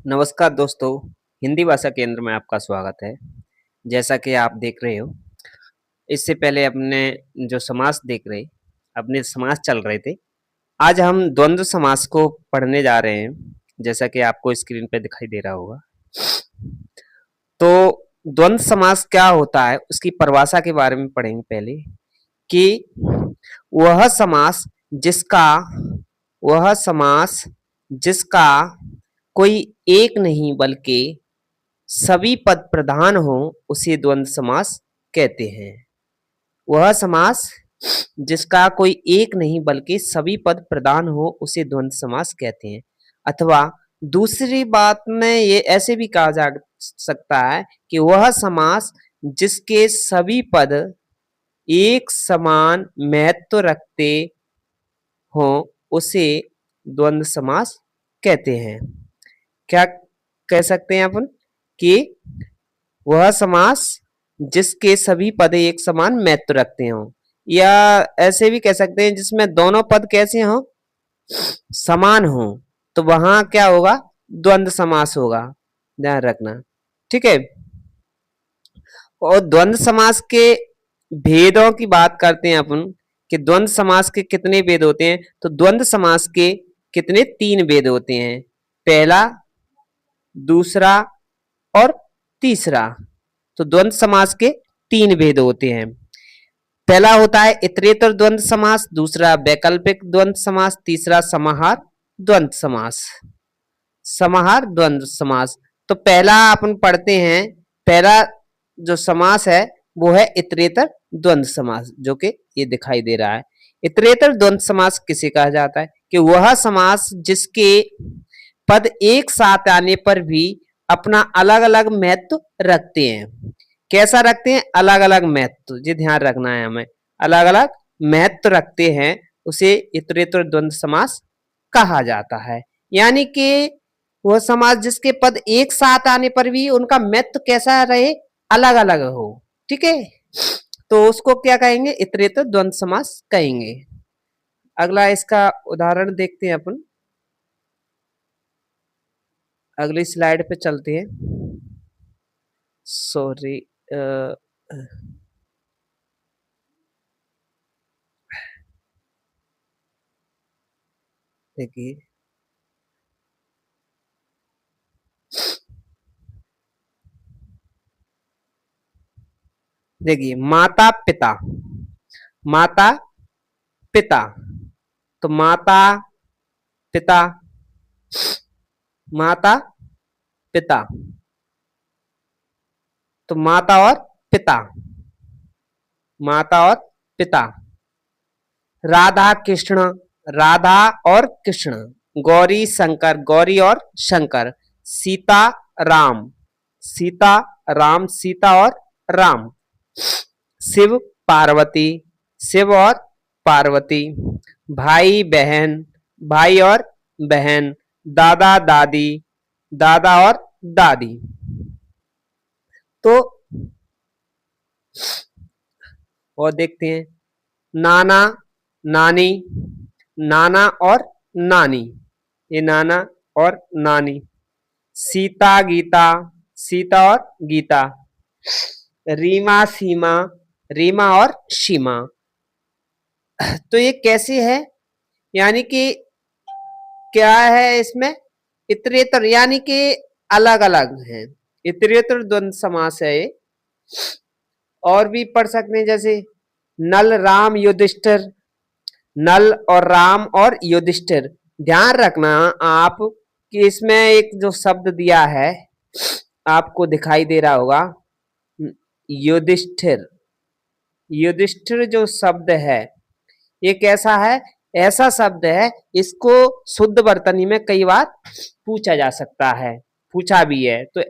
नमस्कार दोस्तों, हिंदी भाषा केंद्र में आपका स्वागत है। जैसा कि आप देख रहे हो, इससे पहले अपने जो समास देख रहे, अपने समास चल रहे थे। आज हम द्वंद्व समास को पढ़ने जा रहे हैं, जैसा कि आपको स्क्रीन पे दिखाई दे रहा होगा। तो द्वंद्व समास क्या होता है, उसकी परिभाषा के बारे में पढ़ेंगे पहले कि वह समास जिसका वह समास जिसका कोई एक नहीं बल्कि सभी पद प्रधान हो उसे द्वंद्व समास कहते हैं। वह समास जिसका कोई एक नहीं बल्कि सभी पद प्रधान हो उसे द्वंद्व समास कहते हैं। अथवा दूसरी बात में ये ऐसे भी कहा जा सकता है कि वह समास जिसके सभी पद एक समान महत्व रखते हो उसे द्वंद्व समास कहते हैं। क्या कह सकते हैं अपन कि वह समास जिसके सभी पद एक समान महत्व रखते हो, या ऐसे भी कह सकते हैं जिसमें दोनों पद कैसे हो, समान हो, तो वहां क्या होगा, द्वंद्व समास होगा। ध्यान रखना, ठीक है। और द्वंद्व समास के भेदों की बात करते हैं अपन कि द्वंद्व समास के कितने भेद होते हैं। तो द्वंद्व समास के कितने, 3 भेद होते हैं। पहला, दूसरा और तीसरा। तो द्वंद्व समास के 3 भेद होते हैं। पहला होता है इतरेतर द्वंद्व समास, दूसरा वैकल्पिक द्वंद्व समास, तीसरा समाहार द्वंद्व समास। समाहार द्वंद्व समास। तो पहला अपन पढ़ते हैं, पहला जो समास है वो है इतरेतर द्वंद्व समास, जो कि ये दिखाई दे रहा है। इतरेतर द्वंद्व समास किसे कहा जाता है कि वह समास जिसके पद एक साथ आने पर भी अपना अलग अलग महत्व रखते हैं। कैसा रखते हैं, अलग अलग महत्व, ये ध्यान रखना है हमें। अलग अलग महत्व रखते हैं उसे इतरेतर द्वंद्व समास कहा जाता है। यानी कि वह समास जिसके पद एक साथ आने पर भी उनका महत्व कैसा रहे, अलग अलग हो, ठीक है। तो उसको क्या कहेंगे, इतरेतर द्वंद्व समास कहेंगे। अगला इसका उदाहरण देखते हैं अपन, अगली स्लाइड पे चलते हैं। सॉरी, देखिए, देखिए माता पिता, माता पिता। तो माता पिता, माता पिता, तो माता और पिता, माता और पिता। राधा कृष्ण, राधा और कृष्ण। गौरी शंकर, गौरी और शंकर। सीता राम, सीता राम, सीता और राम। शिव पार्वती, शिव और पार्वती। भाई बहन, भाई और बहन। दादा दादी, दादा और दादी। तो और देखते हैं, नाना नानी, नाना और नानी, ये नाना और नानी। सीता गीता, सीता और गीता। रीमा सीमा, रीमा और सीमा। तो ये कैसे है, यानी कि क्या है इसमें, इतरेतर यानी कि अलग अलग है, इतरेतर द्वंद्व समास है ये। और भी पढ़ सकते हैं, जैसे नल राम युधिष्ठिर, नल और राम और युधिष्ठिर। ध्यान रखना आप कि इसमें एक जो शब्द दिया है आपको दिखाई दे रहा होगा, युधिष्ठिर। युधिष्ठिर जो शब्द है ये कैसा है, ऐसा शब्द है, इसको शुद्ध वर्तनी में कई बार पूछा जा सकता है, पूछा भी है। तो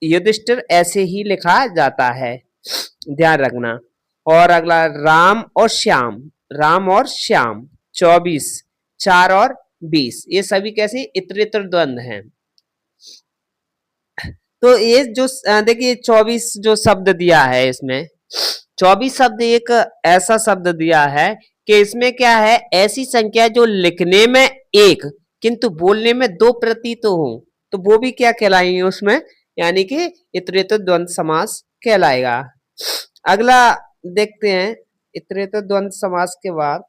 युधिष्ठिर ऐसे ही लिखा जाता है, ध्यान रखना। और अगला राम और श्याम, राम और श्याम। 24, 4 और 20, ये सभी कैसे इतरेतर द्वंद्व हैं। तो ये जो देखिए 24 जो शब्द दिया है, इसमें 24 शब्द एक ऐसा शब्द दिया है कि इसमें क्या है, ऐसी संख्या जो लिखने में एक किंतु बोलने में 2 प्रतीत हो। तो वो भी क्या कहलाएंगे उसमें, यानी कि इतरेतर द्वंद्व समास कहलाएगा। अगला देखते हैं, इतरेतर द्वंद्व समास के बाद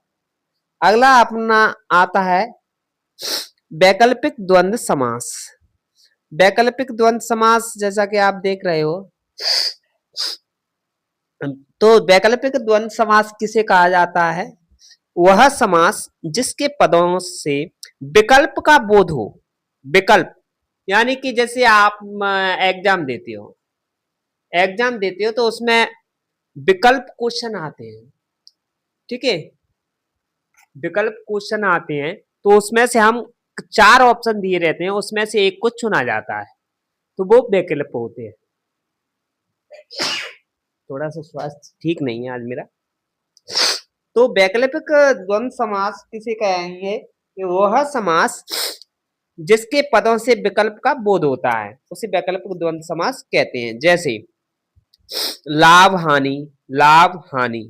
अगला अपना आता है वैकल्पिक द्वंद्व समास। वैकल्पिक द्वंद्व समास जैसा कि आप देख रहे हो, तो वैकल्पिक द्वंद्व समास किसे कहा जाता है? वह समास जिसके पदों से विकल्प का बोध हो। विकल्प यानी कि जैसे आप एग्जाम देते हो तो उसमें विकल्प क्वेश्चन आते हैं, ठीक है, विकल्प क्वेश्चन आते हैं, तो उसमें से हम 4 ऑप्शन दिए रहते हैं, उसमें से एक को चुना जाता है, तो वो वैकल्प होते हैं। थोड़ा सा स्वास्थ्य ठीक नहीं है आज मेरा। तो वैकल्पिक द्वंद्व समास किसे कहेंगे? कि वह समास जिसके पदों से विकल्प का बोध होता है उसे वैकल्पिक द्वंद्व समास कहते हैं। जैसे लाभ हानि, लाभ हानि,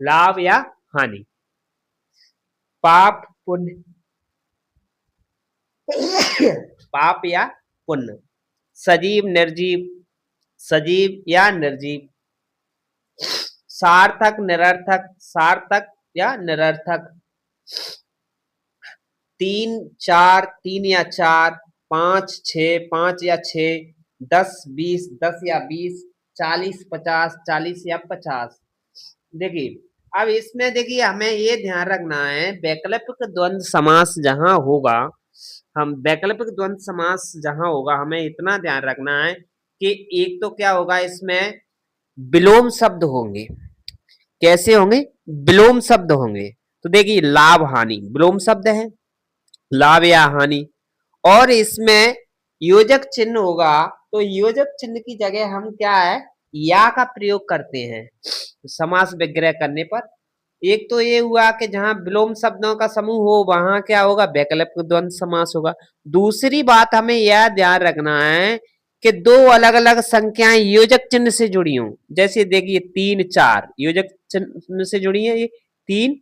लाभ या हानि, पाप पुण्य, पाप या पुण्य, सजीव निर्जीव, सजीव या निर्जीव, सार्थक निरर्थक, सार्थक या निरर्थक, 3 4, 3 या 4, 5 6, 5 या 6, 10 20, 10 या 20, 40 50, 40 या 50। देखिए अब इसमें देखिए हमें ये ध्यान रखना है, वैकल्पिक द्वंद्व समास जहां होगा, हम वैकल्पिक द्वंद्व समास जहां होगा हमें इतना ध्यान रखना है कि एक तो क्या होगा, इसमें विलोम शब्द होंगे। कैसे होंगे? विलोम शब्द होंगे। तो देखिए लाभ हानि विलोम शब्द है, लाभ या हानि, और इसमें योजक चिन्ह होगा, तो योजक चिन्ह की जगह हम क्या है, या का प्रयोग करते हैं समास विग्रह करने पर। एक तो ये हुआ कि जहां विलोम शब्दों का समूह हो वहां क्या होगा, वैकल्पिक द्वंद्व समास होगा। दूसरी बात हमें यह ध्यान रखना है कि दो अलग अलग संख्याएं योजक चिन्ह से जुड़ी हों। जैसे देखिए 3 4 योजक चिन्ह से जुड़ी है, ये 3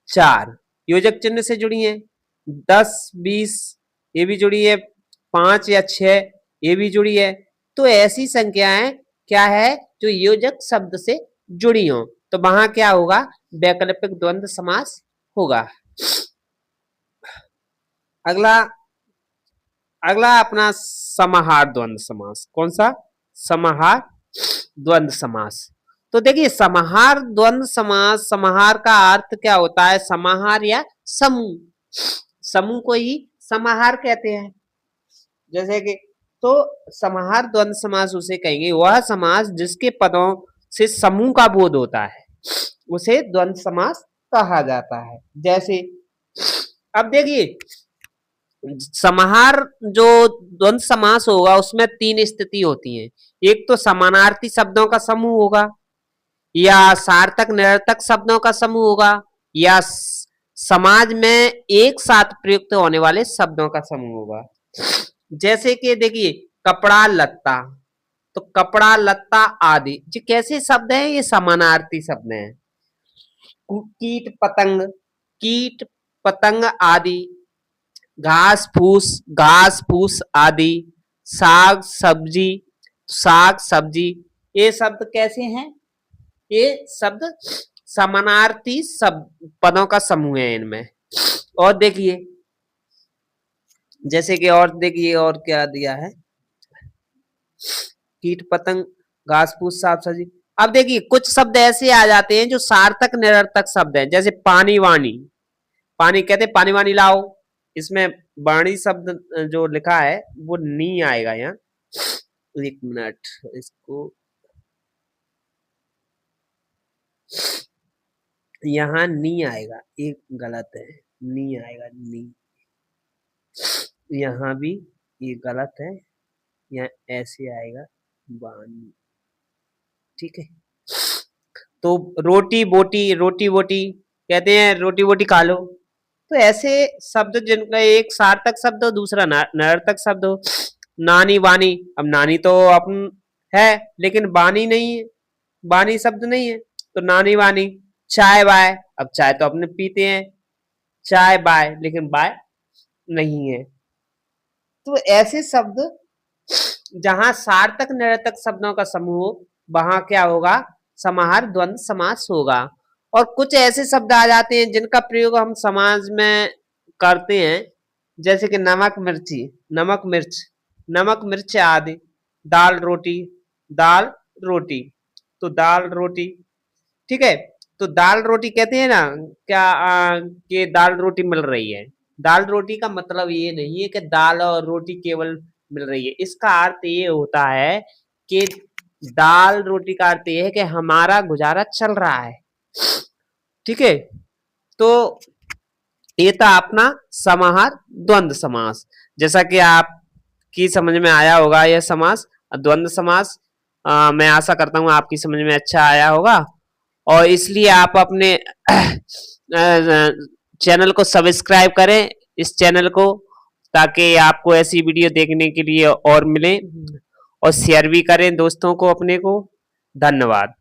4 योजक चिन्ह से जुड़ी है, 10 20 ये भी जुड़ी है, 5 या 6 ये भी जुड़ी है। तो ऐसी संख्याएं क्या है जो योजक शब्द से जुड़ी हो, तो वहां क्या होगा, वैकल्पिक द्वंद्व समास होगा। अगला अगला अपना समाहार द्वंद्व समास। कौन सा? समाहार द्वंद्व समास। तो देखिए समाहार द्वंद्व समास, समाहार का अर्थ क्या होता है, समाहार या समूह, समूह को ही समाहार कहते हैं। जैसे कि तो समाहार द्वंद्व समास उसे कहेंगे वह समास जिसके पदों से समूह का बोध होता है, उसे द्वंद्व समास कहा जाता है। जैसे अब देखिए समाहार जो द्वंद्व समास होगा उसमें 3 स्थिति होती है। एक तो समानार्थी शब्दों का समूह होगा, या सार्थक निरर्थक शब्दों का समूह होगा, या समाज में एक साथ प्रयुक्त होने वाले शब्दों का समूह होगा। जैसे कि देखिए कपड़ा लत्ता, तो कपड़ा लत्ता आदि जो कैसे शब्द हैं, ये समानार्थी शब्द हैं। कीट पतंग, कीट पतंग आदि, घास फूस आदि, साग सब्जी, साग सब्जी, ये शब्द कैसे हैं, ये शब्द समानार्थी शब्द पदों का समूह है इनमें। और देखिए जैसे कि और देखिए और क्या दिया है, कीट पतंग घास फूस साग सब्जी। अब देखिए कुछ शब्द ऐसे आ जाते हैं जो सार्थक निरर्थक शब्द हैं, जैसे पानी वाणी, पानी कहते पानी वानी लाओ, इसमें वाणी शब्द जो लिखा है वो नहीं आएगा यहाँ। एक मिनट, इसको यहाँ नी आएगा, एक गलत है, नी आएगा नी, यहाँ भी ये गलत है, यहाँ ऐसे आएगा वानी, ठीक है। तो रोटी बोटी, रोटी बोटी कहते हैं रोटी बोटी खा लो। तो ऐसे शब्द जिनका एक सार्थक शब्द हो दूसरा नर्थक शब्द हो। नानी वानी, अब नानी तो अपन है लेकिन बानी नहीं है, बानी शब्द नहीं है, तो नानी वानी। चाय बाय, अब चाय तो अपने पीते हैं, चाय बाय, लेकिन बाय नहीं है। तो ऐसे शब्द जहां सार्थक निरर्थक शब्दों का समूह, वहां क्या होगा, समाहार द्वंद्व समास होगा। और कुछ ऐसे शब्द आ जाते हैं जिनका प्रयोग हम समाज में करते हैं, जैसे कि नमक मिर्ची, नमक मिर्च, नमक मिर्च आदि। दाल रोटी, दाल रोटी, तो दाल रोटी, ठीक है। तो दाल रोटी कहते हैं ना, क्या कि दाल रोटी मिल रही है। दाल रोटी का मतलब ये नहीं है कि दाल और रोटी केवल मिल रही है। इसका अर्थ ये होता है कि दाल रोटी का अर्थ ये है कि हमारा गुजारा चल रहा है, ठीक है। तो ये था अपना समाहार द्वंद्व समास। जैसा कि आपकी समझ में आया होगा यह समास, द्वंद्व समास। मैं आशा करता हूँ आपकी समझ में अच्छा आया होगा, और इसलिए आप अपने चैनल को सब्सक्राइब करें, इस चैनल को, ताकि आपको ऐसी वीडियो देखने के लिए और मिले, और शेयर भी करें दोस्तों को अपने को। धन्यवाद।